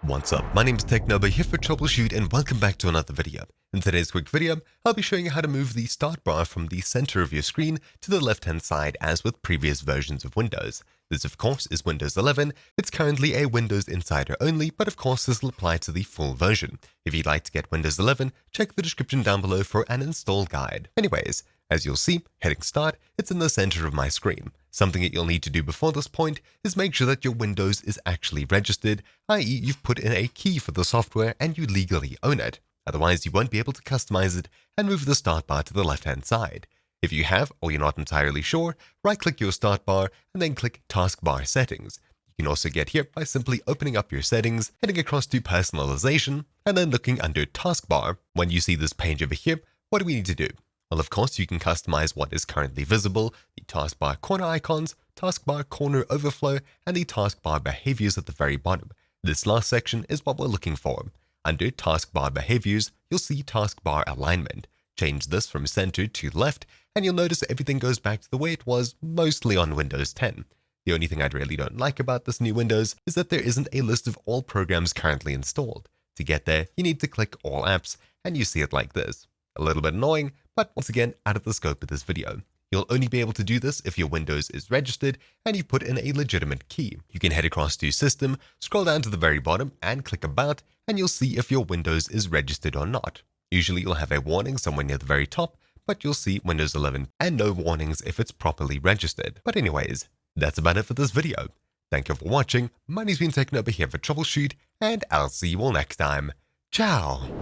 What's up? My name is TechNobo here for Troubleshoot and welcome back to another video. In today's quick video, I'll be showing you how to move the start bar from the center of your screen to the left-hand side as with previous versions of Windows. This of course is Windows 11. It's currently a Windows Insider only, but of course this will apply to the full version. If you'd like to get Windows 11, check the description down below for an install guide. Anyways, as you'll see, hitting start, it's in the center of my screen. Something that you'll need to do before this point is make sure that your Windows is actually registered, i.e. you've put in a key for the software and you legally own it. Otherwise, you won't be able to customize it and move the start bar to the left-hand side. If you have, or you're not entirely sure, right-click your start bar and then click Taskbar Settings. You can also get here by simply opening up your settings, heading across to Personalization, and then looking under Taskbar. When you see this page over here, what do we need to do? Well, of course, you can customize what is currently visible, the taskbar corner icons, taskbar corner overflow, and the taskbar behaviors at the very bottom. This last section is what we're looking for. Under taskbar behaviors, you'll see taskbar alignment. Change this from center to left, and you'll notice that everything goes back to the way it was mostly on Windows 10. The only thing I really don't like about this new Windows is that there isn't a list of all programs currently installed. To get there, you need to click All Apps, and you see it like this. A little bit annoying, but once again, out of the scope of this video. You'll only be able to do this if your Windows is registered and you put in a legitimate key. You can head across to System, scroll down to the very bottom and click About, and you'll see if your Windows is registered or not. Usually you'll have a warning somewhere near the very top, but you'll see Windows 11 and no warnings if it's properly registered. But anyways, that's about it for this video. Thank you for watching. My name's been TechNobo here for Troubleshoot, and I'll see you all next time. Ciao!